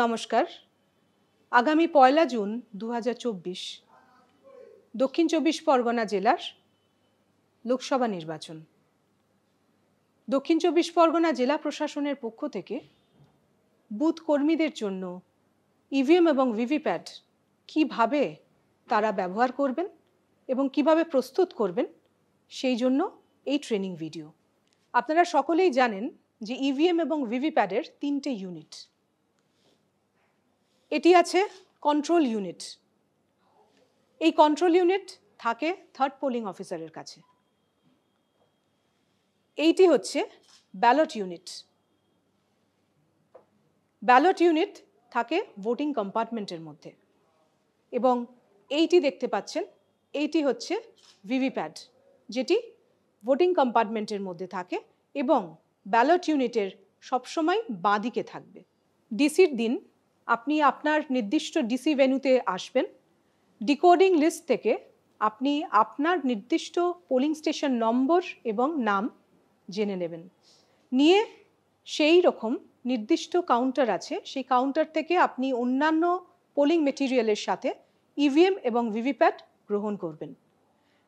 নমস্কার। আগামী ১লা জুন ২০২৪ দক্ষিণ চব্বিশ পরগনা জেলার লোকসভা নির্বাচন। দক্ষিণ চব্বিশ পরগনা জেলা প্রশাসনের পক্ষ থেকে বুথ কর্মীদের জন্য ইভিএম এবং ভিভিপ্যাট কিভাবে তারা ব্যবহার করবেন এবং কিভাবে প্রস্তুত করবেন সেই জন্য এই ট্রেনিং ভিডিও। আপনারা সকলেই জানেন যে ইভিএম এবং ভিভিপ্যাটের ৩টে ইউনিট। এটি আছে কন্ট্রোল ইউনিট। এই কন্ট্রোল ইউনিট থাকে থার্ড পোলিং অফিসারের কাছে। এইটি হচ্ছে ব্যালট ইউনিট। ব্যালট ইউনিট থাকে ভোটিং কম্পার্টমেন্টের মধ্যে এবং এইটি দেখতে পাচ্ছেন, এইটি হচ্ছে ভিভিপ্যাট, যেটি ভোটিং কম্পার্টমেন্টের মধ্যে থাকে এবং ব্যালট ইউনিটের সবসময় বাঁদিকে থাকবে। ডিসির দিন আপনি আপনার নির্দিষ্ট ডিসি ভেন্যুতে আসবেন। ডিকোডিং লিস্ট থেকে আপনি আপনার নির্দিষ্ট পোলিং স্টেশন নম্বর এবং নাম জেনে নেবেন। নিয়ে সেই রকম নির্দিষ্ট কাউন্টার আছে, সেই কাউন্টার থেকে আপনি অন্যান্য পোলিং মেটেরিয়ালের সাথে ইভিএম এবং ভিভিপ্যাট গ্রহণ করবেন।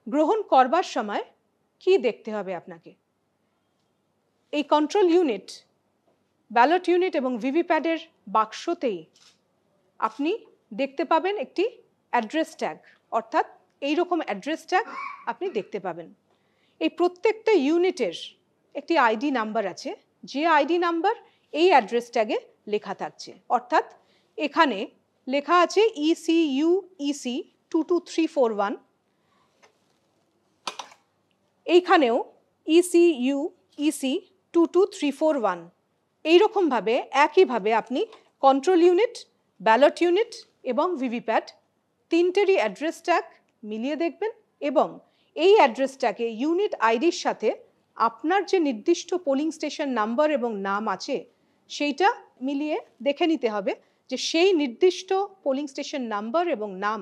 গ্রহণ করবার সময় কি দেখতে হবে আপনাকে? এই কন্ট্রোল ইউনিট, ব্যালট ইউনিট এবং ভিভিপ্যাটের বাক্সতেই আপনি দেখতে পাবেন একটি অ্যাড্রেস ট্যাগ, অর্থাৎ এই রকম অ্যাড্রেস ট্যাগ আপনি দেখতে পাবেন। এই প্রত্যেকটা ইউনিটের একটি আইডি নাম্বার আছে, যে আইডি নাম্বার এই অ্যাড্রেস ট্যাগে লেখা থাকছে। অর্থাৎ এখানে লেখা আছে ECU EC 22341, এইখানেও ECU EC 22341। এইরকমভাবে একইভাবে আপনি কন্ট্রোল ইউনিট, ব্যালট ইউনিট এবং ভিভিপ্যাট তিনটেরই অ্যাড্রেস ট্যাগ মিলিয়ে দেখবেন এবং এই অ্যাড্রেস ট্যাগে ইউনিট আইডির সাথে আপনার যে নির্দিষ্ট পোলিং স্টেশন নাম্বার এবং নাম আছে সেইটা মিলিয়ে দেখে নিতে হবে যে সেই নির্দিষ্ট পোলিং স্টেশন নাম্বার এবং নাম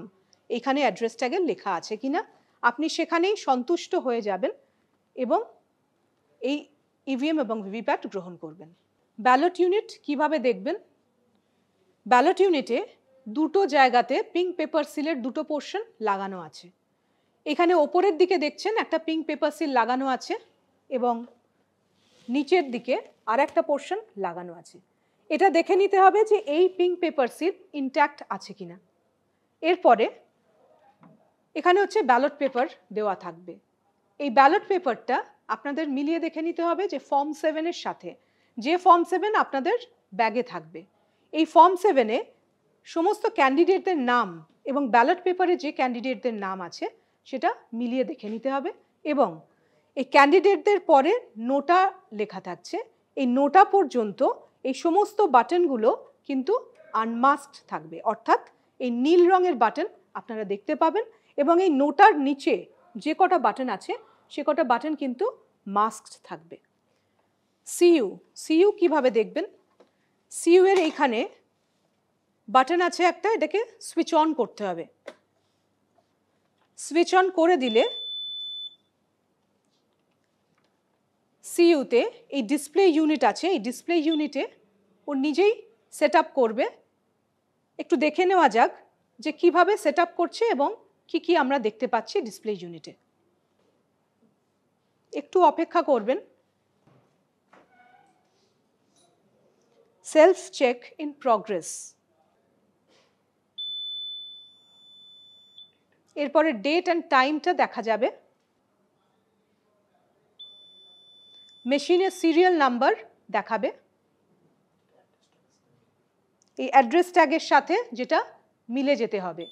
এখানে অ্যাড্রেস ট্যাগে লেখা আছে কিনা। আপনি সেখানেই সন্তুষ্ট হয়ে যাবেন এবং এই ইভিএম এবং ভিভিপ্যাট গ্রহণ করবেন। ব্যালট ইউনিট কিভাবে দেখবেন? ব্যালট ইউনিটে দুটো জায়গাতে পিঙ্ক পেপার সিলের দুটো পোর্শন লাগানো আছে। এখানে ওপরের দিকে দেখছেন একটা পিঙ্ক পেপার সিল লাগানো আছে এবং নিচের দিকে আর একটা পোর্শন লাগানো আছে। এটা দেখে নিতে হবে যে এই পিঙ্ক পেপার সিল ইনট্যাক্ট আছে কিনা। এরপরে এখানে হচ্ছে ব্যালট পেপার দেওয়া থাকবে। এই ব্যালট পেপারটা আপনাদের মিলিয়ে দেখে নিতে হবে যে ফর্ম 7-এর সাথে, যে ফর্ম 7 আপনাদের ব্যাগে থাকবে, এই ফর্ম 7-এ সমস্ত ক্যান্ডিডেটদের নাম এবং ব্যালট পেপারে যে ক্যান্ডিডেটদের নাম আছে সেটা মিলিয়ে দেখে নিতে হবে। এবং এই ক্যান্ডিডেটদের পরে নোটা লেখা থাকছে, এই নোটা পর্যন্ত এই সমস্ত বাটনগুলো কিন্তু আনমাস্কড থাকবে, অর্থাৎ এই নীল রঙের বাটন আপনারা দেখতে পাবেন এবং এই নোটার নিচে যে কটা বাটন আছে সে কটা বাটন কিন্তু মাস্কড থাকবে। সিইউ কিভাবে দেখবেন? সিইউ এর এইখানে বাটন আছে একটা, এটাকে সুইচ অন করতে হবে। সুইচ অন করে দিলে সিইউতে এই ডিসপ্লে ইউনিট আছে, এই ডিসপ্লে ইউনিটে ও নিজেই সেট আপ করবে। একটু দেখে নেওয়া যাক যে কিভাবে সেট আপ করছে এবং কি কি আমরা দেখতে পাচ্ছি ডিসপ্লে ইউনিটে। একটু অপেক্ষা করবেন। Self check in progress. এরপরে ডেট অ্যান্ড টাইমটা দেখা যাবে। মেশিনের সিরিয়াল নাম্বার দেখাবে এই অ্যাড্রেস ট্যাগের সাথে, যেটা মিলে যেতে হবে।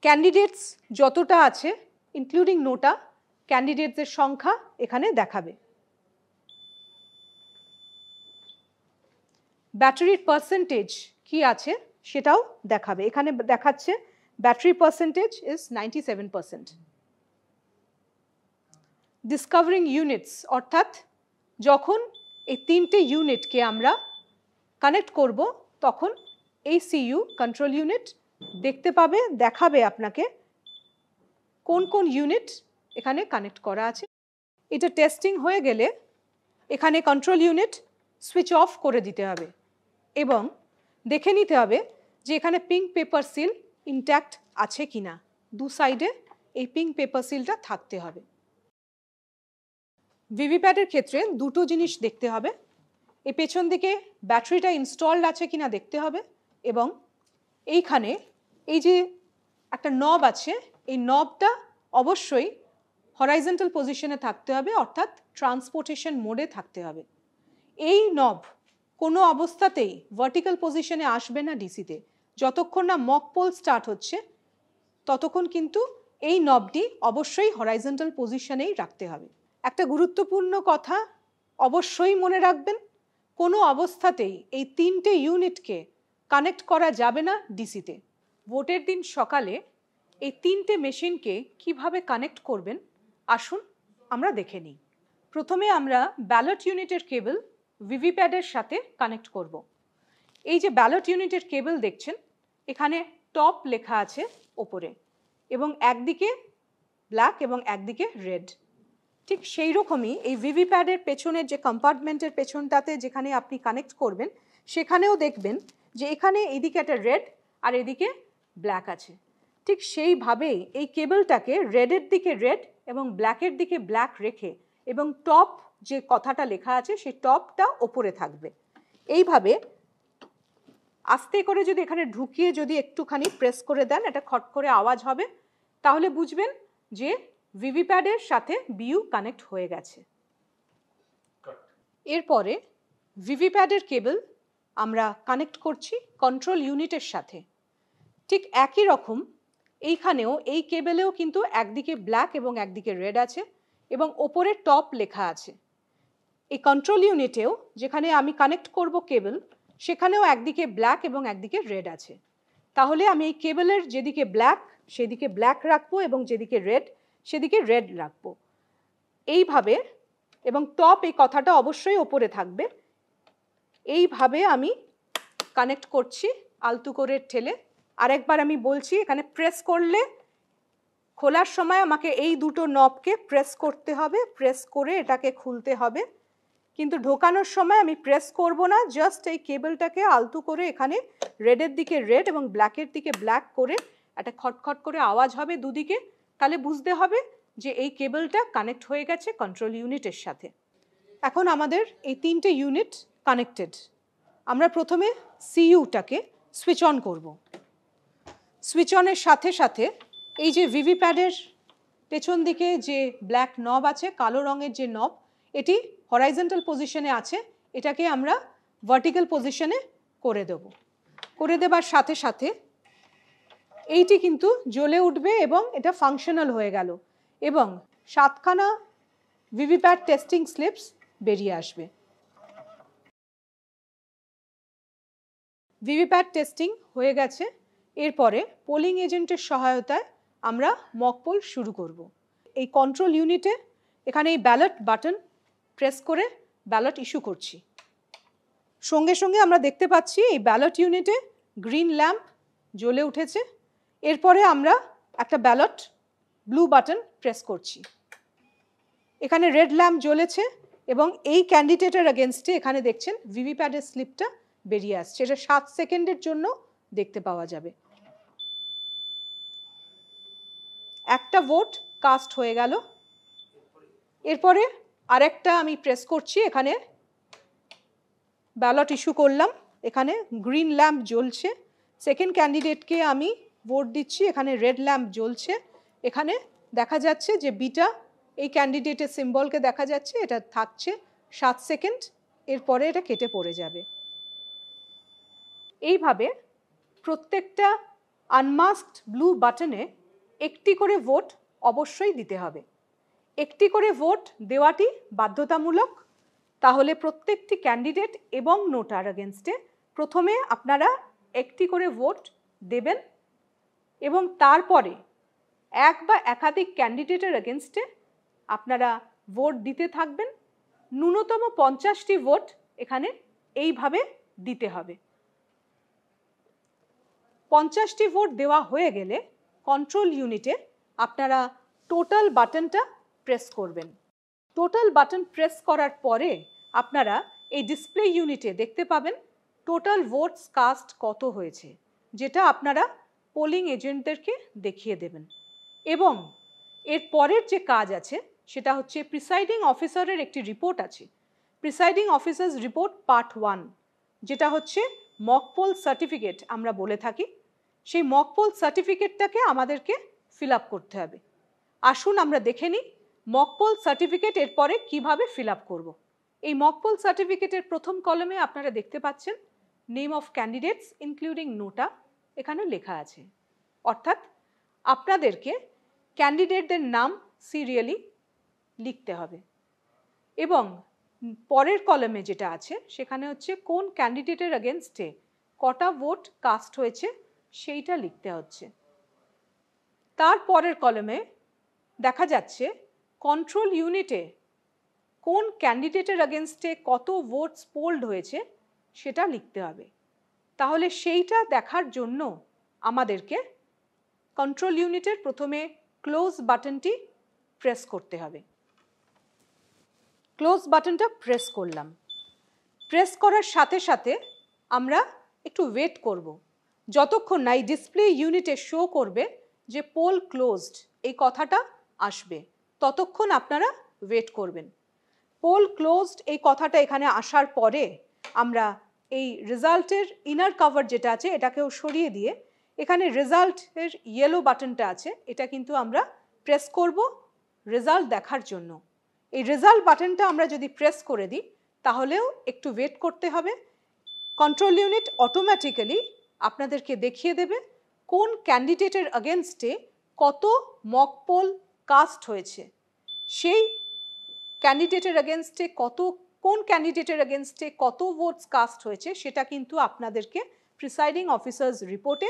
ক্যান্ডিডেটস যতটা আছে ইনক্লুডিং নোটা, ক্যান্ডিডেটসের সংখ্যা এখানে দেখাবে। ব্যাটারির পার্সেন্টেজ কি আছে সেটাও দেখাবে। এখানে দেখাচ্ছে battery percentage is 97%। Discovering units, অর্থাৎ যখন এই তিনটে ইউনিটকে আমরা কানেক্ট করব তখন এই সিইউ কন্ট্রোল ইউনিট দেখতে পাবে, দেখাবে আপনাকে কোন কোন ইউনিট এখানে কানেক্ট করা আছে। এটা টেস্টিং হয়ে গেলে এখানে কন্ট্রোল ইউনিট সুইচ অফ করে দিতে হবে এবং দেখে নিতে হবে যে এখানে পিঙ্ক পেপার সিল ইনট্যাক্ট আছে কিনা। দু সাইডে এই পিঙ্ক পেপার সিলটা থাকতে হবে। ভিভিপ্যাটের ক্ষেত্রে দুটো জিনিস দেখতে হবে, এই পেছন দিকে ব্যাটারিটা ইনস্টলড আছে কিনা দেখতে হবে, এবং এইখানে এই যে একটা নব আছে, এই নবটা অবশ্যই হরাইজন্টাল পজিশনে থাকতে হবে, অর্থাৎ ট্রান্সপোর্টেশন মোডে থাকতে হবে। এই নব কোনো অবস্থাতেই ভার্টিক্যাল পজিশনে আসবে না ডিসিতে। যতক্ষণ না মক পোল স্টার্ট হচ্ছে ততক্ষণ কিন্তু এই নবটি অবশ্যই হরাইজন্টাল পজিশনেই রাখতে হবে। একটা গুরুত্বপূর্ণ কথা অবশ্যই মনে রাখবেন, কোনো অবস্থাতেই এই তিনটে ইউনিটকে কানেক্ট করা যাবে না ডিসিতে। ভোটের দিন সকালে এই তিনটে মেশিনকে কিভাবে কানেক্ট করবেন আসুন আমরা দেখে নিই। প্রথমে আমরা ব্যালট ইউনিটের কেবল ভিভিপ্যাডের সাথে কানেক্ট করব। এই যে ব্যালট ইউনিটের কেবল দেখছেন, এখানে টপ লেখা আছে ওপরে, এবং একদিকে ব্ল্যাক এবং একদিকে রেড। ঠিক সেই রকমই এই ভিভিপ্যাডের পেছনের যে কম্পার্টমেন্টের পেছনটাতে যেখানে আপনি কানেক্ট করবেন সেখানেও দেখবেন যে এখানে এদিকে একটা রেড আর এদিকে ব্ল্যাক আছে। ঠিক সেইভাবেই এই কেবলটাকে রেডের দিকে রেড এবং ব্ল্যাকের দিকে ব্ল্যাক রেখে, এবং টপ যে কথাটা লেখা আছে সেই টপটা ওপরে থাকবে। এইভাবে আস্তে করে যদি এখানে ঢুকিয়ে যদি একটুখানি প্রেস করে দেন, একটা খট করে আওয়াজ হবে, তাহলে বুঝবেন যে ভিভিপ্যাডের সাথে বিইউ কানেক্ট হয়ে গেছে। এরপরে ভিভিপ্যাডের কেবল আমরা কানেক্ট করছি কন্ট্রোল ইউনিটের সাথে। ঠিক একই রকম এইখানেও এই কেবলেও কিন্তু একদিকে ব্ল্যাক এবং একদিকে রেড আছে, এবং ওপরে টপ লেখা আছে। এই কন্ট্রোল ইউনিটেও যেখানে আমি কানেক্ট করব কেবল, সেখানেও একদিকে ব্ল্যাক এবং একদিকে রেড আছে। তাহলে আমি এই কেবলের যেদিকে ব্ল্যাক সেদিকে ব্ল্যাক রাখবো, এবং যেদিকে রেড সেদিকে রেড রাখবো এইভাবে, এবং টপ এই কথাটা অবশ্যই ওপরে থাকবে। এইভাবে আমি কানেক্ট করছি আলতু করে ঠেলে। আরেকবার আমি বলছি, এখানে প্রেস করলে খোলার সময় আমাকে এই দুটো নবকে প্রেস করতে হবে, প্রেস করে এটাকে খুলতে হবে, কিন্তু ঢোকানোর সময় আমি প্রেস করব না, জাস্ট এই কেবলটাকে আলতু করে এখানে রেডের দিকে রেড এবং ব্ল্যাকের দিকে ব্ল্যাক করে একটা খটখট করে আওয়াজ হবে দুদিকে, তাহলে বুঝতে হবে যে এই কেবলটা কানেক্ট হয়ে গেছে কন্ট্রোল ইউনিটের সাথে। এখন আমাদের এই তিনটে ইউনিট কানেক্টেড। আমরা প্রথমে সিইউটাকে সুইচ অন করব। সুইচ অনের সাথে সাথে এই যে ভিভিপ্যাডের পেছন দিকে যে ব্ল্যাক নব আছে, কালো রঙের যে নব, এটি হরাইজন্টাল পজিশনে আছে, এটাকে আমরা ভার্টিক্যাল পজিশনে করে দেব। করে দেবার সাথে সাথে এইটি কিন্তু জ্বলে উঠবে এবং এটা ফাংশনাল হয়ে গেল, এবং 7খানা ভিভিপ্যাড টেস্টিং স্লিপস বেরিয়ে আসবে। ভিভিপ্যাড টেস্টিং হয়ে গেছে। এরপরে পোলিং এজেন্টের সহায়তায় আমরা মক পোল শুরু করব। এই কন্ট্রোল ইউনিটে এখানে এই ব্যালট বাটন প্রেস করে ব্যালট ইস্যু করছি। সঙ্গে সঙ্গে আমরা দেখতে পাচ্ছি এই ব্যালট ইউনিটে গ্রিন ল্যাম্প জ্বলে উঠেছে। এরপরে আমরা একটা ব্যালট ব্লু বাটন প্রেস করছি। এখানে রেড ল্যাম্প জ্বলেছে, এবং এই ক্যান্ডিডেটের এগেনস্টে এখানে দেখছেন ভিভিপ্যাডের স্লিপটা বেরিয়ে আসছে। এটা 7 সেকেন্ডের জন্য দেখতে পাওয়া যাবে। একটা ভোট কাস্ট হয়ে গেল। এরপরে আরেকটা আমি প্রেস করছি, এখানে ব্যালট ইস্যু করলাম, এখানে গ্রিন ল্যাম্প জ্বলছে। সেকেন্ড ক্যান্ডিডেটকে আমি ভোট দিচ্ছি, এখানে রেড ল্যাম্প জ্বলছে। এখানে দেখা যাচ্ছে যে বিটা এই ক্যান্ডিডেটের সিম্বলকে দেখা যাচ্ছে, এটা থাকছে 7 সেকেন্ড, এরপরে এটা কেটে পড়ে যাবে। এইভাবে প্রত্যেকটা আনমাস্কড ব্লু বাটনে একটি করে ভোট অবশ্যই দিতে হবে। একটি করে ভোট দেওয়াটি বাধ্যতামূলক। তাহলে প্রত্যেকটি ক্যান্ডিডেট এবং নোটার এগেনস্টে প্রথমে আপনারা একটি করে ভোট দেবেন, এবং তারপরে এক বা একাধিক ক্যান্ডিডেটের এগেনস্টে আপনারা ভোট দিতে থাকবেন। ন্যূনতম 50টি ভোট এখানে এইভাবে দিতে হবে। 50টি ভোট দেওয়া হয়ে গেলে কন্ট্রোল ইউনিটে আপনারা টোটাল বাটনটা প্রেস করবেন। টোটাল বাটন প্রেস করার পরে আপনারা এই ডিসপ্লে ইউনিটে দেখতে পাবেন টোটাল ভোটস কাস্ট কত হয়েছে, যেটা আপনারা পোলিং এজেন্টদেরকে দেখিয়ে দেবেন। এবং এর পরের যে কাজ আছে সেটা হচ্ছে প্রিসাইডিং অফিসারের একটি রিপোর্ট আছে, প্রিসাইডিং অফিসার্স রিপোর্ট পার্ট 1, যেটা হচ্ছে মক পোল সার্টিফিকেট আমরা বলে থাকি। সেই মক পোল সার্টিফিকেটটাকে আমাদেরকে ফিল আপ করতে হবে। আসুন আমরা দেখে নিই মক পোল সার্টিফিকেট এর পরে কিভাবে ফিল আপ করব। এই মক পোল সার্টিফিকেটের প্রথম কলামে আপনারা দেখতে পাচ্ছেন নেম অফ ক্যান্ডিডেটস ইনক্লুডিং নোটা এখানে লেখা আছে, অর্থাৎ আপনাদেরকে ক্যান্ডিডেটদের নাম সিরিয়ালি লিখতে হবে। এবং পরের কলামে যেটা আছে সেখানে হচ্ছে কোন ক্যান্ডিডেটের এগেনস্টে কটা ভোট কাস্ট হয়েছে সেইটা লিখতে হচ্ছে। তার পরের কলামে দেখা যাচ্ছে কন্ট্রোল ইউনিটে কোন ক্যান্ডিডেটের এগেনস্টে কত ভোটস পোলড হয়েছে সেটা লিখতে হবে। তাহলে সেইটা দেখার জন্য আমাদেরকে কন্ট্রোল ইউনিটের প্রথমে ক্লোজ বাটনটি প্রেস করতে হবে। ক্লোজ বাটনটা প্রেস করলাম। প্রেস করার সাথে সাথে আমরা একটু ওয়েট করব, যতক্ষণ না এই ডিসপ্লে ইউনিটে শো করবে যে পোল ক্লোজড এই কথাটা আসবে, ততক্ষণ আপনারা ওয়েট করবেন। পোল ক্লোজড এই কথাটা এখানে আসার পরে আমরা এই রেজাল্টের ইনার কভার যেটা আছে এটাকেও সরিয়ে দিয়ে এখানে রেজাল্টের ইয়েলো বাটনটা আছে, এটা কিন্তু আমরা প্রেস করব রেজাল্ট দেখার জন্য। এই রেজাল্ট বাটনটা আমরা যদি প্রেস করে দিই তাহলেও একটু ওয়েট করতে হবে। কন্ট্রোল ইউনিট অটোমেটিক্যালি আপনাদেরকে দেখিয়ে দেবে কোন ক্যান্ডিডেটের এগেনস্টে কত মক পোল কাস্ট হয়েছে, সেই ক্যান্ডিডেটের এগেনস্টে কোন ক্যান্ডিডেটের এগেনস্টে কত ভোটস কাস্ট হয়েছে সেটা কিন্তু আপনাদেরকে প্রিসাইডিং অফিসার্স রিপোর্টে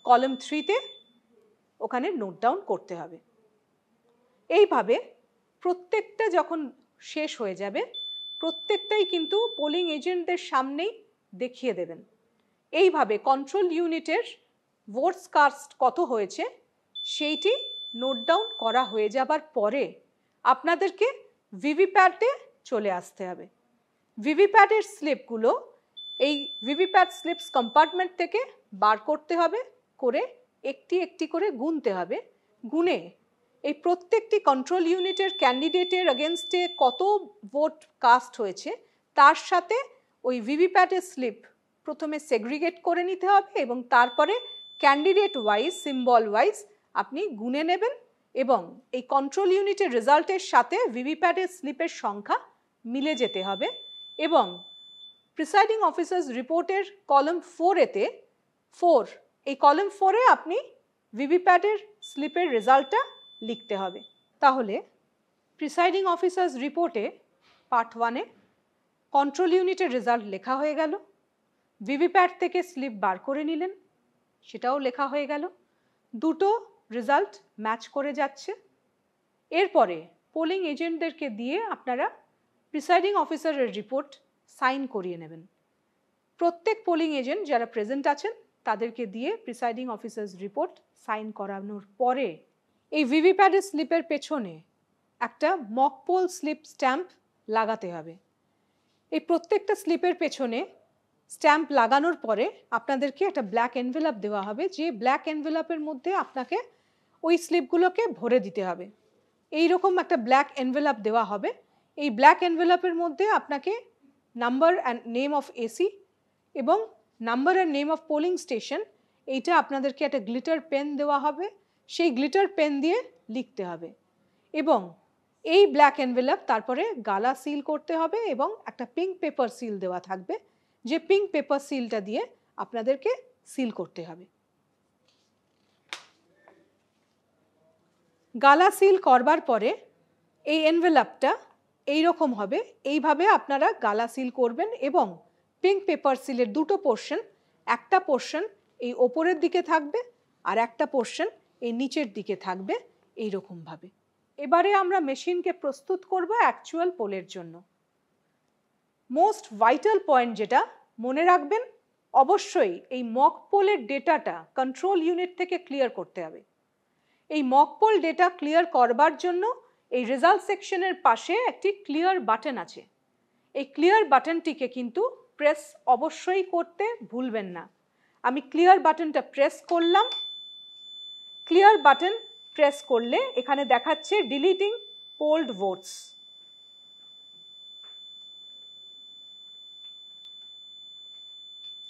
কলাম 3-তে ওখানে নোট ডাউন করতে হবে। এইভাবে প্রত্যেকটা যখন শেষ হয়ে যাবে প্রত্যেকটাই কিন্তু পোলিং এজেন্টদের সামনেই দেখিয়ে দেবেন। এইভাবে কন্ট্রোল ইউনিটের ভোটস কাস্ট কত হয়েছে সেইটি নোট ডাউন করা হয়ে যাবার পরে আপনাদেরকে ভিভিপ্যাটে চলে আসতে হবে। ভিভিপ্যাটের স্লিপগুলো এই ভিভিপ্যাট স্লিপস কম্পার্টমেন্ট থেকে বার করতে হবে, করে একটি একটি করে গুনতে হবে। গুনে এই প্রত্যেকটি কন্ট্রোল ইউনিটের ক্যান্ডিডেটের এগেনস্টে কত ভোট কাস্ট হয়েছে তার সাথে ওই ভিভিপ্যাটের স্লিপ প্রথমে সেগ্রিগেট করে নিতে হবে এবং তারপরে ক্যান্ডিডেট ওয়াইজ সিম্বল ওয়াইজ আপনি গুনে নেবেন এবং এই কন্ট্রোল ইউনিটের রেজাল্টের সাথে ভিভিপ্যাটের স্লিপের সংখ্যা মিলে যেতে হবে। এবং প্রিসাইডিং অফিসার্স রিপোর্টের কলাম 4-এতে এই কলাম 4-এ আপনি ভিভিপ্যাটের স্লিপের রেজাল্টটা লিখতে হবে। তাহলে প্রিসাইডিং অফিসার্স রিপোর্টে পার্ট 1-এ কন্ট্রোল ইউনিটের রেজাল্ট লেখা হয়ে গেল, ভিভিপ্যাট থেকে স্লিপ বার করে নিলেন সেটাও লেখা হয়ে গেল, দুটো রেজাল্ট ম্যাচ করে যাচ্ছে। এরপরে পোলিং এজেন্টদেরকে দিয়ে আপনারা প্রিসাইডিং অফিসারের রিপোর্ট সাইন করিয়ে নেবেন। প্রত্যেক পোলিং এজেন্ট যারা প্রেজেন্ট আছেন তাদেরকে দিয়ে প্রিসাইডিং অফিসার্স রিপোর্ট সাইন করানোর পরে এই ভিভিপ্যাটের স্লিপের পেছনে একটা মক পোল স্লিপ স্ট্যাম্প লাগাতে হবে। এই প্রত্যেকটা স্লিপের পেছনে স্ট্যাম্প লাগানোর পরে আপনাদেরকে একটা ব্ল্যাক এনভেলপ দেওয়া হবে, যে ব্ল্যাক এনভেলপের মধ্যে আপনাকে ওই স্লিপগুলোকে ভরে দিতে হবে। এই রকম একটা ব্ল্যাক এনভেলপ দেওয়া হবে। এই ব্ল্যাক এনভেলপের মধ্যে আপনাকে number and name of AC এবং number and name of polling station এইটা আপনাদেরকে একটা গ্লিটার পেন দেওয়া হবে, সেই গ্লিটার পেন দিয়ে লিখতে হবে। এবং এই ব্ল্যাক এনভেলপ তারপরে গালা সিল করতে হবে এবং একটা পিঙ্ক পেপার সিল দেওয়া থাকবে, যে পিঙ্ক পেপার সিলটা দিয়ে আপনাদেরকে সিল করতে হবে। গালা সিল করবার পরে এই এনভেলপটা এইরকম হবে, এইভাবে আপনারা গালা সিল করবেন এবং পিঙ্ক পেপার সিলের দুটো পোর্শন, একটা পোর্শন এই ওপরের দিকে থাকবে আর একটা পোর্শন এই নিচের দিকে থাকবে এইরকমভাবে। এবারে আমরা মেশিনকে প্রস্তুত করব অ্যাকচুয়াল পোলের জন্য। মোস্ট ভাইটাল পয়েন্ট যেটা মনে রাখবেন, অবশ্যই এই মক পোলের ডেটাটা কন্ট্রোল ইউনিট থেকে ক্লিয়ার করতে হবে। এই মক পোল ডেটা ক্লিয়ার করবার জন্য এই রেজাল্ট সেকশনের পাশে একটি ক্লিয়ার বাটন আছে। এই ক্লিয়ার বাটনটিকে কিন্তু প্রেস অবশ্যই করতে ভুলবেন না। আমি ক্লিয়ার বাটনটা প্রেস করলাম। ক্লিয়ার বাটন প্রেস করলে এখানে দেখাচ্ছে ডিলিটিং পোল্ড ভোটস।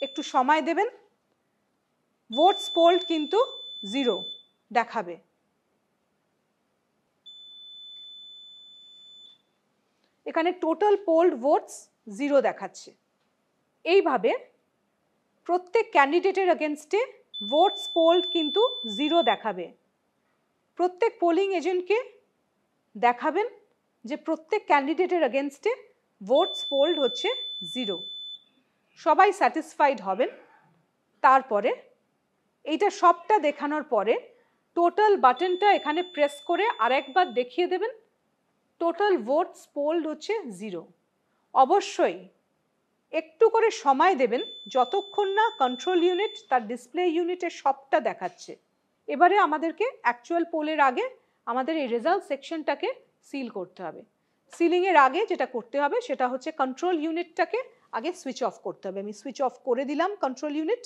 একটু সময় দেবেন। ভোটস পোল্ড কিন্তু 0 দেখাবে। এখানে টোটাল পোল্ড ভোটস 0 দেখাচ্ছে। এইভাবে প্রত্যেক ক্যান্ডিডেটের এগেনস্টে ভোটস পোল্ড কিন্তু 0 দেখাবে। প্রত্যেক পোলিং এজেন্টকে দেখাবেন যে প্রত্যেক ক্যান্ডিডেটের এগেনস্টে ভোটস পোল্ড হচ্ছে 0। সবাই স্যাটিসফাইড হবেন। তারপরে এইটা সবটা দেখানোর পরে টোটাল বাটনটা এখানে প্রেস করে আরেকবার দেখিয়ে দেবেন টোটাল ভোটস পোল্ড হচ্ছে 0। অবশ্যই একটু করে সময় দেবেন যতক্ষণ না কন্ট্রোল ইউনিট তার ডিসপ্লে ইউনিটের সবটা দেখাচ্ছে। এবারে আমাদেরকে অ্যাকচুয়াল পোলের আগে আমাদের এই রেজাল্ট সেকশনটাকে সিল করতে হবে। সিলিংয়ের আগে যেটা করতে হবে সেটা হচ্ছে কন্ট্রোল ইউনিটটাকে আগে সুইচ অফ করতে হবে। আমি সুইচ অফ করে দিলাম কন্ট্রোল ইউনিট।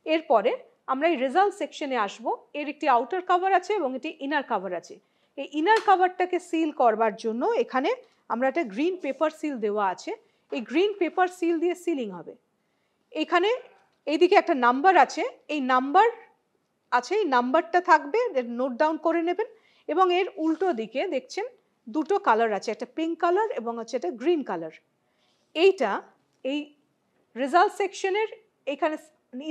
এরপরে আমরা এই রেজাল্ট সেকশনে আসবো। এর একটি আউটার কভার আছে এবং একটি ইনার কভার আছে। এই ইনার কভারটাকে সিল করবার জন্য এখানে আমরা একটা গ্রিন পেপার সিল দেওয়া আছে। এই গ্রিন পেপার সিল দিয়ে সিলিং হবে। এখানে এইদিকে একটা নাম্বার আছে, এই নাম্বার আছে, এই নাম্বারটা থাকবে, নোট ডাউন করে নেবেন। এবং এর উল্টো দিকে দেখছেন দুটো কালার আছে, একটা পিঙ্ক কালার এবং হচ্ছে একটা গ্রিন কালার। এইটা এই রেজাল্ট সেকশনের এখানে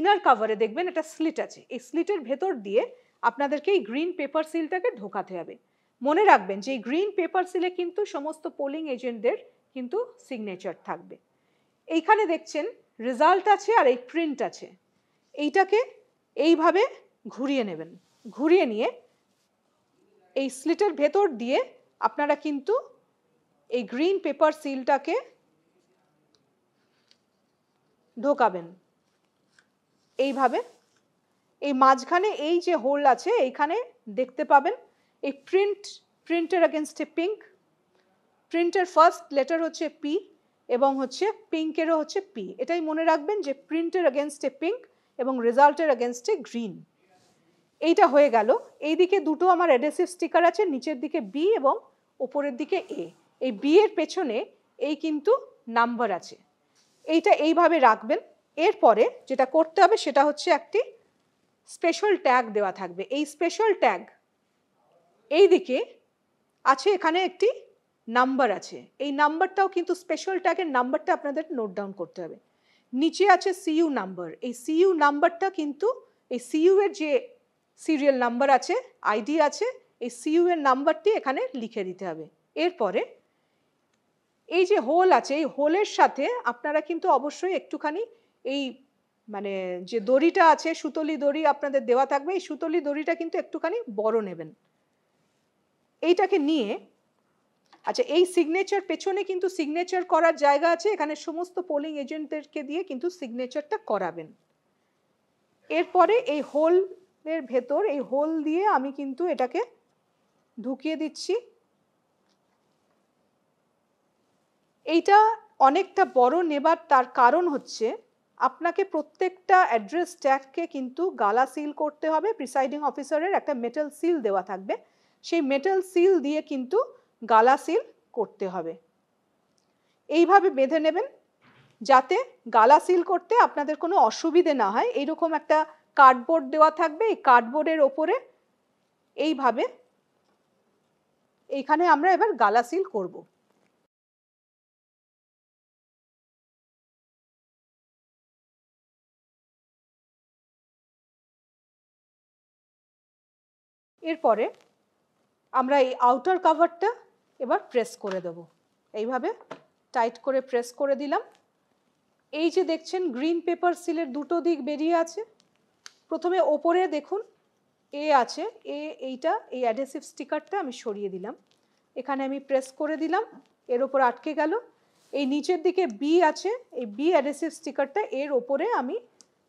ইনার কভারে দেখবেন একটা স্লিট আছে। এই স্লিটের ভেতর দিয়ে আপনাদেরকে এই গ্রিন পেপার সিলটাকে ঢোকাতে হবে। মনে রাখবেন যে এই গ্রিন পেপার সিলে কিন্তু সমস্ত পোলিং এজেন্টদের কিন্তু সিগনেচার থাকবে। এইখানে দেখছেন রেজাল্ট আছে আর এই প্রিন্ট আছে। এইটাকে এইভাবে ঘুরিয়ে নেবেন। ঘুরিয়ে নিয়ে এই স্লিটের ভেতর দিয়ে আপনারা কিন্তু এই গ্রিন পেপার সিলটাকে ঢোকাবেন এইভাবে। এই মাঝখানে এই যে হোল আছে এইখানে দেখতে পাবেন এই প্রিন্টের এগেনস্টে পিঙ্ক, প্রিন্টের ফার্স্ট লেটার হচ্ছে পি এবং হচ্ছে পিঙ্কেরও হচ্ছে পি। এটাই মনে রাখবেন যে প্রিন্টের এগেনস্টে পিঙ্ক এবং রেজাল্টের এগেনস্টে গ্রিন। এইটা হয়ে গেল। এইদিকে দুটো আমার অ্যাডহেসিভ স্টিকার আছে, নিচের দিকে বি এবং উপরের দিকে এ। এই বি এর পেছনে এই কিন্তু নাম্বার আছে। এইটা এইভাবে রাখবেন। এরপরে যেটা করতে হবে সেটা হচ্ছে একটি স্পেশাল ট্যাগ দেওয়া থাকবে। এই স্পেশাল ট্যাগ এইদিকে আছে, এখানে একটি নাম্বার আছে। এই নাম্বারটাও কিন্তু স্পেশাল ট্যাগের নাম্বারটা আপনাদের নোট ডাউন করতে হবে। নিচে আছে সিইউ নাম্বার। এই সিইউ নাম্বারটা কিন্তু এই সিইউ এর যে সিরিয়াল নাম্বার আছে, আইডি আছে, এই সিইউ এর নাম্বারটি এখানে লিখে দিতে হবে। এরপরে এই যে হোল আছে এই হোলের সাথে আপনারা কিন্তু অবশ্যই একটুখানি এই মানে যে দড়িটা আছে সুতলি দড়ি আপনাদের দেওয়া থাকবে, এই সুতলি দড়িটা কিন্তু একটুখানি বড় নেবেন। এইটাকে নিয়ে আচ্ছা এই সিগনেচার পেছনে কিন্তু সিগনেচার করার জায়গা আছে, এখানে সমস্ত পোলিং এজেন্টদেরকে দিয়ে কিন্তু সিগনেচারটা করাবেন। এরপরে এই হোলের ভেতর এই হোল দিয়ে আমি কিন্তু এটাকে ঢুকিয়ে দিচ্ছি। এইটা অনেকটা বড় নেবার তার কারণ হচ্ছে আপনাকে প্রত্যেকটা অ্যাড্রেস ট্যাগকে কিন্তু গালা সিল করতে হবে। প্রিসাইডিং অফিসারের একটা মেটাল সিল দেওয়া থাকবে, সেই মেটাল সিল দিয়ে কিন্তু গালা সিল করতে হবে। এইভাবে বেঁধে নেবেন যাতে গালা সিল করতে আপনাদের কোনো অসুবিধে না হয়। এইরকম একটা কার্ডবোর্ড দেওয়া থাকবে, এই কার্ডবোর্ডের ওপরে এইভাবে এইখানে আমরা এবার গালা সিল করব। এরপরে আমরা এই আউটার কভারটা এবার প্রেস করে দেব। এইভাবে টাইট করে প্রেস করে দিলাম। এই যে দেখছেন গ্রিন পেপার সিলের দুটো দিক বেরিয়ে আছে। প্রথমে ওপরে দেখুন এ আছে, এইটা এই অ্যাডহেসিভ স্টিকারটা আমি সরিয়ে দিলাম, এখানে আমি প্রেস করে দিলাম, এর ওপর আটকে গেল। এই নিচের দিকে বি আছে, এই বি অ্যাডহেসিভ স্টিকারটা এর ওপরে আমি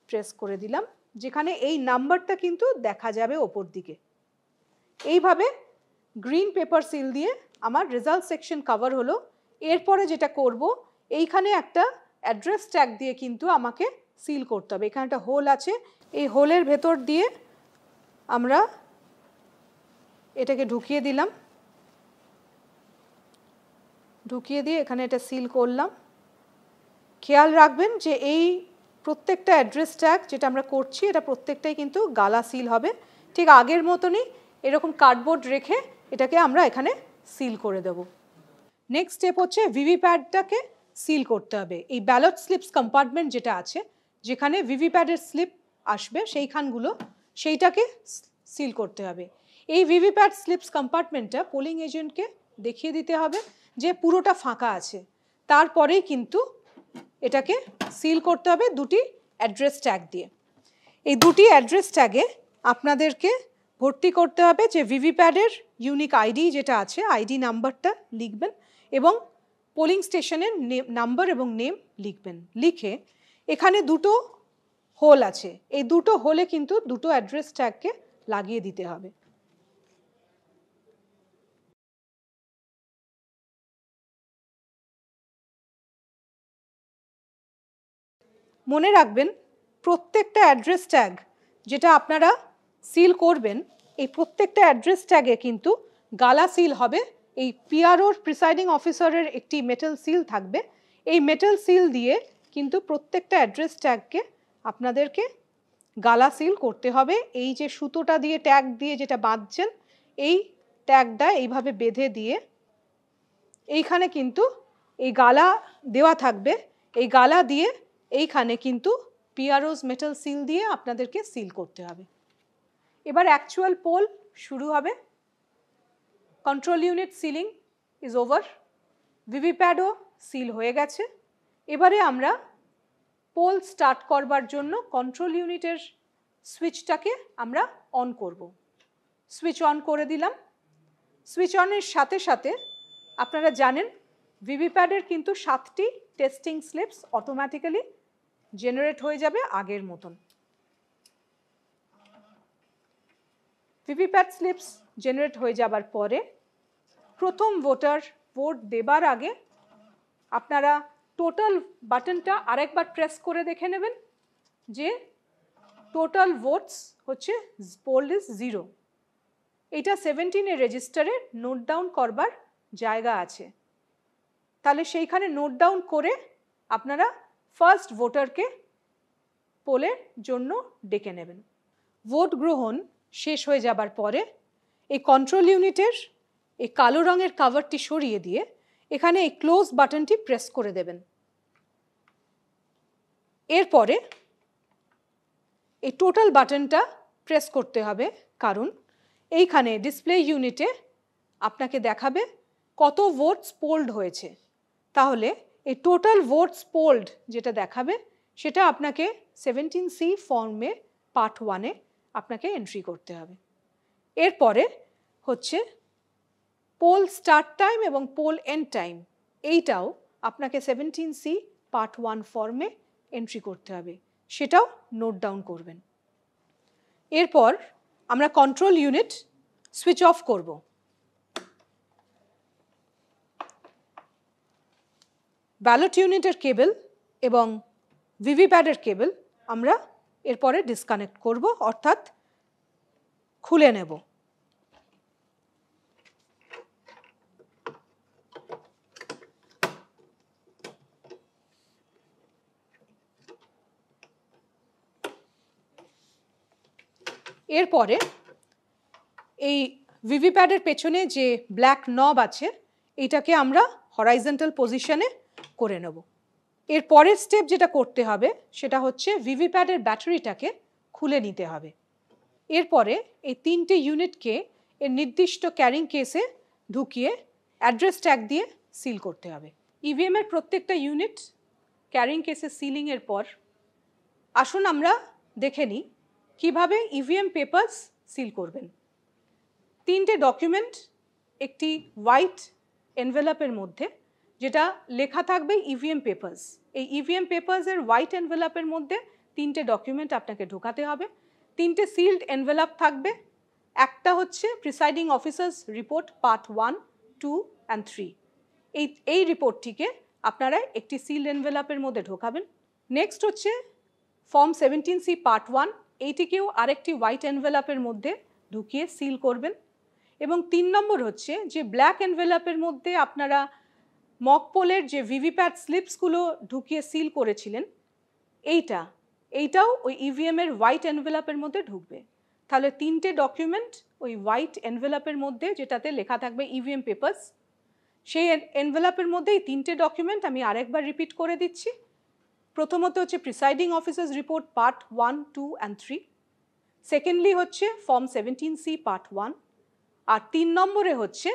প্রেস করে দিলাম, যেখানে এই নাম্বারটা কিন্তু দেখা যাবে ওপর দিকে। এইভাবে গ্রিন পেপার সিল দিয়ে আমার রেজাল্ট সেকশন কভার হলো। এরপরে যেটা করব এইখানে একটা অ্যাড্রেস ট্যাগ দিয়ে কিন্তু আমাকে সিল করতে হবে। এখানে একটা হোল আছে, এই হোলের ভেতর দিয়ে আমরা এটাকে ঢুকিয়ে দিলাম, ঢুকিয়ে দিয়ে এখানে এটা সিল করলাম। খেয়াল রাখবেন যে এই প্রত্যেকটা অ্যাড্রেস ট্যাগ যেটা আমরা করছি এটা প্রত্যেকটাই কিন্তু গালা সিল হবে। ঠিক আগের মতনই এরকম কার্ডবোর্ড রেখে এটাকে আমরা এখানে সিল করে দেব। নেক্সট স্টেপ হচ্ছে ভিভিপ্যাডটাকে সিল করতে হবে। এই ব্যালট স্লিপস কম্পার্টমেন্ট যেটা আছে, যেখানে ভিভিপ্যাডের স্লিপ আসবে সেইখানগুলো, সেইটাকে সিল করতে হবে। এই ভিভিপ্যাড স্লিপস কম্পার্টমেন্টটা পোলিং এজেন্টকে দেখিয়ে দিতে হবে যে পুরোটা ফাঁকা আছে, তারপরেই কিন্তু এটাকে সিল করতে হবে দুটি অ্যাড্রেস ট্যাগ দিয়ে। এই দুটি অ্যাড্রেস ট্যাগে আপনাদেরকে ভর্তি করতে হবে যে ভিভিপ্যাডের ইউনিক আইডি যেটা আছে, আইডি নাম্বারটা লিখবেন এবং পোলিং স্টেশনের নাম্বার এবং নেম লিখবেন। লিখে এখানে দুটো হোল আছে, এই দুটো হোলে কিন্তু দুটো অ্যাড্রেস ট্যাগকে লাগিয়ে দিতে হবে। মনে রাখবেন প্রত্যেকটা অ্যাড্রেস ট্যাগ যেটা আপনারা সিল করবেন, এই প্রত্যেকটা অ্যাড্রেস ট্যাগে কিন্তু গালা সিল হবে। এই পিআরওর প্রিসাইডিং অফিসারের একটি মেটাল সিল থাকবে, এই মেটাল সিল দিয়ে কিন্তু প্রত্যেকটা অ্যাড্রেস ট্যাগকে আপনাদেরকে গালা সিল করতে হবে। এই যে সুতোটা দিয়ে ট্যাগ দিয়ে যেটা বাঁধছেন, এই ট্যাগটা এইভাবে বেঁধে দিয়ে এইখানে কিন্তু এই গালা দেওয়া থাকবে, এই গালা দিয়ে এইখানে কিন্তু পিআরওস মেটাল সিল দিয়ে আপনাদেরকে সিল করতে হবে। এবার অ্যাকচুয়াল পোল শুরু হবে। Control unit sealing is over, ভিভিপ্যাডও সিল হয়ে গেছে। এবারে আমরা পোল স্টার্ট করবার জন্য কন্ট্রোল ইউনিটের সুইচটাকে আমরা অন করব। সুইচ অন করে দিলাম। সুইচ অনের সাথে সাথে আপনারা জানেন ভিভিপ্যাডের কিন্তু 7টি টেস্টিং স্লিপস অটোমেটিক্যালি জেনারেট হয়ে যাবে আগের মতন। ভিভিপ্যাড স্লিপস জেনারেট হয়ে যাবার পরে প্রথম ভোটার ভোট দেবার আগে আপনারা টোটাল বাটনটা আরেকবার প্রেস করে দেখে নেবেন যে টোটাল ভোটস হচ্ছে পোল ইজ 0। এটা 17-এর রেজিস্টারে নোট ডাউন করবার জায়গা আছে, তাহলে সেইখানে নোট ডাউন করে আপনারা ফার্স্ট ভোটারকে পোলের জন্য ডেকে নেবেন। ভোট গ্রহণ শেষ হয়ে যাবার পরে এই কন্ট্রোল ইউনিটের এই কালো রঙের কভারটি সরিয়ে দিয়ে এখানে এই ক্লোজ বাটনটি প্রেস করে দেবেন। এরপরে এই টোটাল বাটনটা প্রেস করতে হবে, কারণ এইখানে ডিসপ্লে ইউনিটে আপনাকে দেখাবে কত ভোটস পোল্ড হয়েছে। তাহলে এই টোটাল ভোটস পোল্ড যেটা দেখাবে সেটা আপনাকে 17C ফর্মে পার্ট 1-এ আপনাকে এন্ট্রি করতে হবে। এরপরে হচ্ছে পোল স্টার্ট টাইম এবং পোল এন্ড টাইম, এইটাও আপনাকে 17C পার্ট 1 ফর্মে এন্ট্রি করতে হবে, সেটাও নোট ডাউন করবেন। এরপর আমরা কন্ট্রোল ইউনিট সুইচ অফ করব। ব্যালট ইউনিটের কেবল এবং ভিভিপ্যাডের কেবল আমরা এরপরে ডিসকানেক্ট করব, অর্থাৎ খুলে নেব। এরপরে এই ভিভিপ্যাডের পেছনে যে ব্ল্যাক নব আছে এটাকে আমরা হরাইজন্টাল পজিশনে করে নেব। এর পরের স্টেপ যেটা করতে হবে সেটা হচ্ছে ভিভিপ্যাডের ব্যাটারিটাকে খুলে নিতে হবে। এরপরে এই 3টে ইউনিটকে এর নির্দিষ্ট ক্যারিং কেসে ঢুকিয়ে অ্যাড্রেস ট্যাগ দিয়ে সিল করতে হবে। ইভিএমের প্রত্যেকটা ইউনিট ক্যারিং কেসে সিলিংয়ের পর আসুন আমরা দেখে নিই কীভাবে ইভিএম পেপারস সিল করবেন। 3টে ডকুমেন্ট একটি হোয়াইট এনভেলপের মধ্যে, যেটা লেখা থাকবে ইভিএম পেপারস। এই ইভিএম পেপারসের হোয়াইট এনভেলপের মধ্যে 3টে ডকুমেন্ট আপনাকে ঢোকাতে হবে। 3টে সিল্ড এনভেলপ থাকবে। একটা হচ্ছে presiding officers report part 1, 2 and 3। এই রিপোর্টটিকে আপনারা একটি সিল্ড এনভেলাপের মধ্যে ঢোকাবেন। নেক্সট হচ্ছে ফর্ম 17C পার্ট 1, এইটিকেও আরেকটি হোয়াইট এনভেলাপের মধ্যে ঢুকিয়ে সিল করবেন। এবং 3 নম্বর হচ্ছে যে ব্ল্যাক এনভেলাপের মধ্যে আপনারা মক পোলের যে ভিভিপ্যাট স্লিপসগুলো ঢুকিয়ে সিল করেছিলেন, এইটাও ওই ইভিএমের হোয়াইট এনভেলাপের মধ্যে ঢুকবে। তাহলে 3টে ডকুমেন্ট ওই হোয়াইট এনভেলাপের মধ্যে, যেটাতে লেখা থাকবে ইভিএম পেপারস, সেই এনভেলাপের মধ্যে এই 3টে ডকুমেন্ট আমি আরেকবার রিপিট করে দিচ্ছি। প্রথমত হচ্ছে presiding officers report part 1, 2 and 3, secondly হচ্ছে ফর্ম 17C পার্ট 1, আর 3 নম্বরে হচ্ছে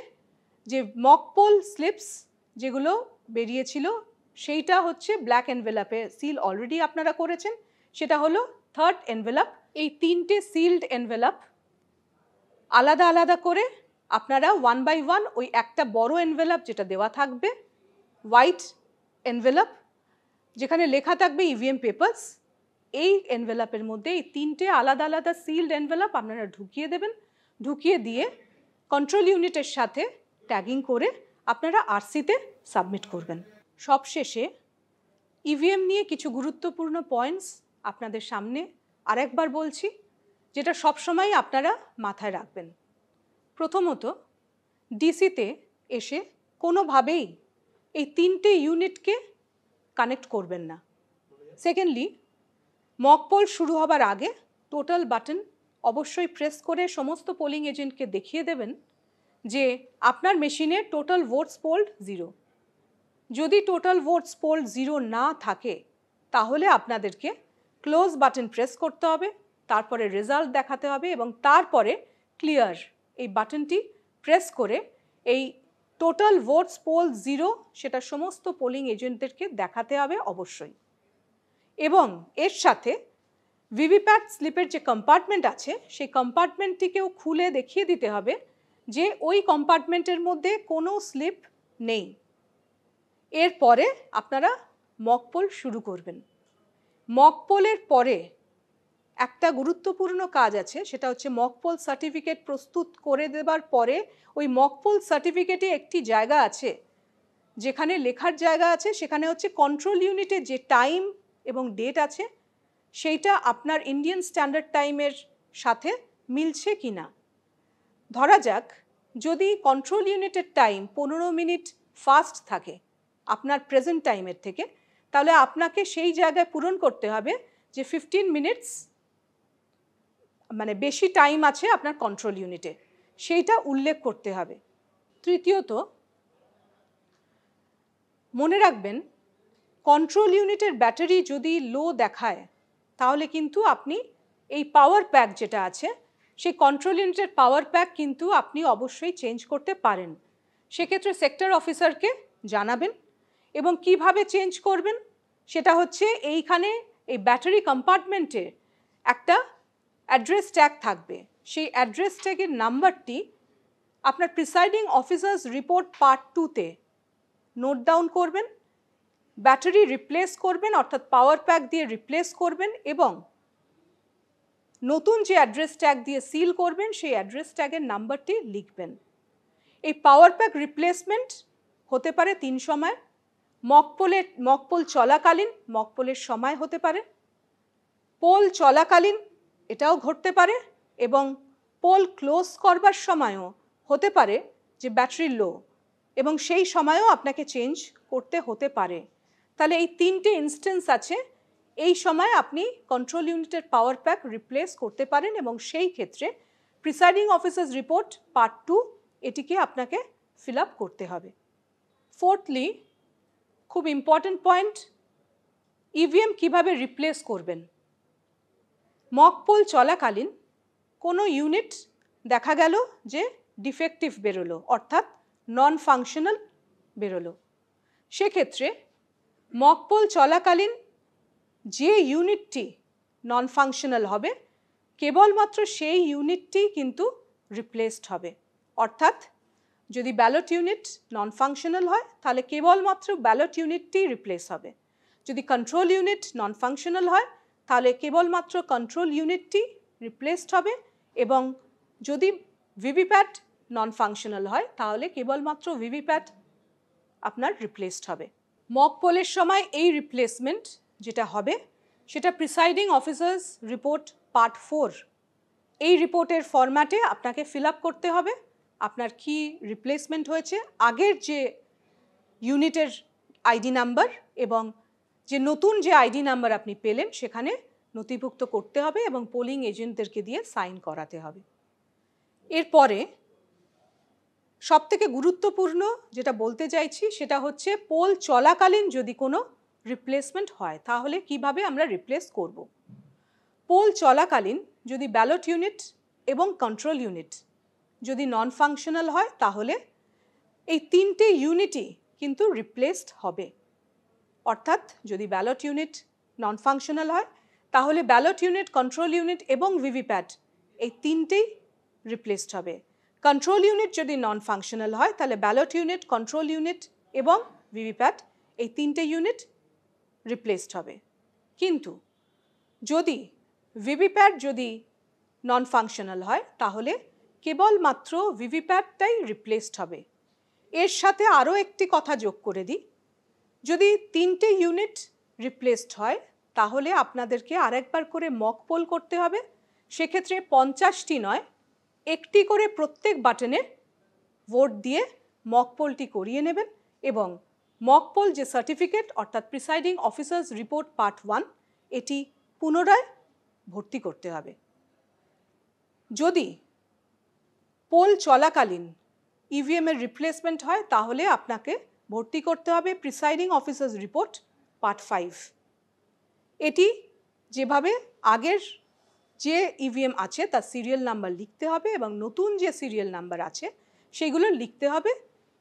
যে মক পোল স্লিপস যেগুলো বেরিয়েছিল সেইটা হচ্ছে ব্ল্যাক এনভেলাপে সিল অলরেডি আপনারা করেছেন, সেটা হলো থার্ড এনভেলাপ। এই 3টে সিল্ড এনভেলাপ আলাদা আলাদা করে আপনারা 1 by 1 ওই একটা বড় এনভেলাপ যেটা দেওয়া থাকবে হোয়াইট এনভেলাপ যেখানে লেখা থাকবে ইভিএম পেপারস, এই এনভেলাপের মধ্যে এই 3টে আলাদা আলাদা সিল্ড এনভেলাপ আপনারা ঢুকিয়ে দেবেন। ঢুকিয়ে দিয়ে কন্ট্রোল ইউনিটের সাথে ট্যাগিং করে আপনারা আরসিতে সাবমিট করবেন। সবশেষে ইভিএম নিয়ে কিছু গুরুত্বপূর্ণ পয়েন্টস আপনাদের সামনে আরেকবার বলছি, যেটা সবসময় আপনারা মাথায় রাখবেন। প্রথমত, ডিসিতে এসে কোনোভাবেই এই 3টে ইউনিটকে কানেক্ট করবেন না। সেকেন্ডলি, মক পোল শুরু হবার আগে টোটাল বাটন অবশ্যই প্রেস করে সমস্ত পোলিং এজেন্টকে দেখিয়ে দেবেন যে আপনার মেশিনে টোটাল ভোটস পোল্ড 0। যদি টোটাল ভোটস পোল্ড 0 না থাকে তাহলে আপনাদেরকে ক্লোজ বাটন প্রেস করতে হবে, তারপরে রেজাল্ট দেখাতে হবে এবং তারপরে ক্লিয়ার এই বাটনটি প্রেস করে এই টোটাল ভোটস পোল 0 সেটা সমস্ত পোলিং এজেন্টদেরকে দেখাতে হবে অবশ্যই। এবং এর সাথে ভিভিপ্যাট স্লিপের যে কম্পার্টমেন্ট আছে সেই কম্পার্টমেন্টটিকেও খুলে দেখিয়ে দিতে হবে যে ওই কম্পার্টমেন্টের মধ্যে কোনো স্লিপ নেই। এরপরে আপনারা মক পোল শুরু করবেন। মক পোলের পরে একটা গুরুত্বপূর্ণ কাজ আছে, সেটা হচ্ছে মক পোল সার্টিফিকেট প্রস্তুত করে দেবার পরে ওই মক পোল সার্টিফিকেটে একটি জায়গা আছে যেখানে লেখার জায়গা আছে, সেখানে হচ্ছে কন্ট্রোল ইউনিটের যে টাইম এবং ডেট আছে সেইটা আপনার ইন্ডিয়ান স্ট্যান্ডার্ড টাইমের সাথে মিলছে কি না। ধরা যাক যদি কন্ট্রোল ইউনিটের টাইম 15 মিনিট ফাস্ট থাকে আপনার প্রেজেন্ট টাইমের থেকে, তাহলে আপনাকে সেই জায়গায় পূরণ করতে হবে যে 15 মিনিটস মানে বেশি টাইম আছে আপনার কন্ট্রোল ইউনিটে, সেইটা উল্লেখ করতে হবে। তৃতীয়ত, মনে রাখবেন কন্ট্রোল ইউনিটের ব্যাটারি যদি লো দেখায় তাহলে কিন্তু আপনি এই পাওয়ার প্যাক যেটা আছে সেই কন্ট্রোল ইউনিটের পাওয়ার প্যাক কিন্তু আপনি অবশ্যই চেঞ্জ করতে পারেন। সেক্ষেত্রে সেক্টর অফিসারকে জানাবেন এবং কিভাবে চেঞ্জ করবেন সেটা হচ্ছে এইখানে এই ব্যাটারি কম্পার্টমেন্টে একটা অ্যাড্রেস ট্যাগ থাকবে, সেই অ্যাড্রেস ট্যাগের নাম্বারটি আপনার প্রিসাইডিং অফিসার্স রিপোর্ট পার্ট 2-তে নোট ডাউন করবেন, ব্যাটারি রিপ্লেস করবেন অর্থাৎ পাওয়ার প্যাক দিয়ে রিপ্লেস করবেন এবং নতুন যে অ্যাড্রেস ট্যাগ দিয়ে সিল করবেন সেই অ্যাড্রেস ট্যাগের নাম্বারটি লিখবেন। এই পাওয়ার প্যাক রিপ্লেসমেন্ট হতে পারে 3 সময়, মক পোল চলাকালীন, মক পোলের সময় হতে পারে, পোল চলাকালীন এটাও ঘটতে পারে এবং পোল ক্লোজ করবার সময়ও হতে পারে যে ব্যাটারি লো এবং সেই সময়ও আপনাকে চেঞ্জ করতে হতে পারে। তাহলে এই 3টে ইনস্ট্যান্স আছে, এই সময় আপনি কন্ট্রোল ইউনিটের পাওয়ার প্যাক রিপ্লেস করতে পারেন এবং সেই ক্ষেত্রে প্রিসাইডিং অফিসার্স রিপোর্ট পার্ট 2 এটিকে আপনাকে ফিল আপ করতে হবে। ফোর্থলি, খুব ইম্পর্টেন্ট পয়েন্ট, ইভিএম কিভাবে রিপ্লেস করবেন। মক পোল চলাকালীন কোনো ইউনিট দেখা গেল যে ডিফেক্টিভ বেরোলো অর্থাৎ নন ফাংশনাল বেরোলো, সেক্ষেত্রে মক পোল চলাকালীন যে ইউনিটটি নন ফাংশনাল হবে কেবলমাত্র সেই ইউনিটটি কিন্তু রিপ্লেসড হবে। অর্থাৎ যদি ব্যালট ইউনিট নন ফাংশনাল হয় তাহলে কেবলমাত্র ব্যালট ইউনিটটি রিপ্লেস হবে, যদি কন্ট্রোল ইউনিট নন ফাংশনাল হয় তাহলে কেবলমাত্র কন্ট্রোল ইউনিটটি রিপ্লেসড হবে এবং যদি ভিভিপ্যাট নন ফাংশনাল হয় তাহলে কেবলমাত্র ভিভিপ্যাট আপনার রিপ্লেসড হবে। মক পোলের সময় এই রিপ্লেসমেন্ট যেটা হবে সেটা প্রিসাইডিং অফিসার্স রিপোর্ট পার্ট 4, এই রিপোর্টের ফরম্যাটে আপনাকে ফিল আপ করতে হবে আপনার কি রিপ্লেসমেন্ট হয়েছে, আগের যে ইউনিটের আইডি নাম্বার এবং যে নতুন যে আইডি নাম্বার আপনি পেলেন সেখানে নথিভুক্ত করতে হবে এবং পোলিং এজেন্টদেরকে দিয়ে সাইন করাতে হবে। এরপরে সবথেকে গুরুত্বপূর্ণ যেটা বলতে চাইছি সেটা হচ্ছে পোল চলাকালীন যদি কোনো রিপ্লেসমেন্ট হয় তাহলে কিভাবে আমরা রিপ্লেস করব। পোল চলাকালীন যদি ব্যালট ইউনিট এবং কন্ট্রোল ইউনিট যদি নন ফাংশনাল হয় তাহলে এই তিনটে ইউনিটই কিন্তু রিপ্লেসড হবে। অর্থাৎ যদি ব্যালট ইউনিট নন ফাংশনাল হয় তাহলে ব্যালট ইউনিট, কন্ট্রোল ইউনিট এবং ভিভিপ্যাট এই তিনটেই রিপ্লেসড হবে। কন্ট্রোল ইউনিট যদি নন ফাংশনাল হয় তাহলে ব্যালট ইউনিট, কন্ট্রোল ইউনিট এবং ভিভিপ্যাট এই তিনটে ইউনিট রিপ্লেসড হবে। কিন্তু যদি ভিভিপ্যাট যদি নন ফাংশনাল হয় তাহলে কেবলমাত্র ভিভিপ্যাটটাই রিপ্লেসড হবে। এর সাথে আরও একটি কথা যোগ করে দিই, যদি তিনটে ইউনিট রিপ্লেসড হয় তাহলে আপনাদেরকে আরেকবার করে মক পোল করতে হবে। সেক্ষেত্রে 50টি নয়, একটি করে প্রত্যেক বাটনে ভোট দিয়ে মক পোলটি করিয়ে নেবেন এবং মক পোল যে সার্টিফিকেট অর্থাৎ প্রিসাইডিং অফিসার্স রিপোর্ট পার্ট 1 এটি পুনরায় ভর্তি করতে হবে। যদি পোল চলাকালীন ইভিএমের রিপ্লেসমেন্ট হয় তাহলে আপনাকে ভর্তি করতে হবে প্রিসাইডিং অফিসার্স রিপোর্ট পার্ট 5। এটি যেভাবে আগের যে ইভিএম আছে তার সিরিয়াল নাম্বার লিখতে হবে এবং নতুন যে সিরিয়াল নাম্বার আছে সেগুলো লিখতে হবে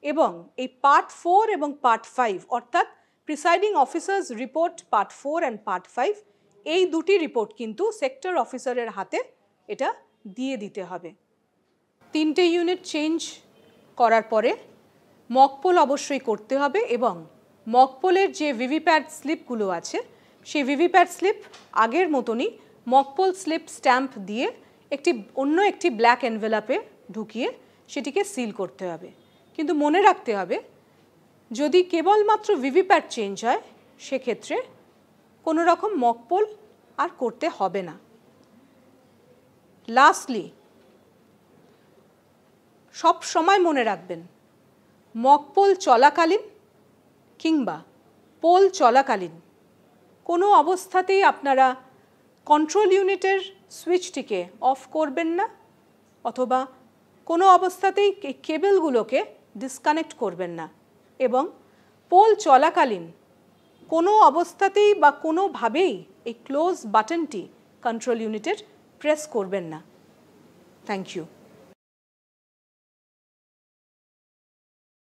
এবং এই পার্ট 4 এবং পার্ট 5 অর্থাৎ presiding officers report part 4 and part 5 এই দুটি রিপোর্ট কিন্তু সেক্টর অফিসারের হাতে এটা দিয়ে দিতে হবে। তিনটে ইউনিট চেঞ্জ করার পরে মক পোল অবশ্যই করতে হবে এবং মক পোলের যে ভিভিপ্যাট স্লিপগুলো আছে সেই ভিভিপ্যাট স্লিপ আগের মতনই মক পোল স্লিপ স্ট্যাম্প দিয়ে অন্য একটি ব্ল্যাক এনভেলাপে ঢুকিয়ে সেটিকে সিল করতে হবে। কিন্তু মনে রাখতে হবে যদি কেবলমাত্র ভিভিপ্যাট চেঞ্জ হয় সেক্ষেত্রে কোনো রকম মক পোল আর করতে হবে না। লাস্টলি সব সময় মনে রাখবেন মক পোল চলাকালীন কিংবা পোল চলাকালীন কোনো অবস্থাতেই আপনারা কন্ট্রোল ইউনিটের সুইচটিকে অফ করবেন না অথবা কোনো অবস্থাতেই কেবলগুলোকে ডিসকানেক্ট করবেন না এবং পোল চলাকালীন কোনো অবস্থাতেই বা কোনোভাবেই এই ক্লোজ বাটনটি কন্ট্রোল ইউনিটের প্রেস করবেন না। Thank you.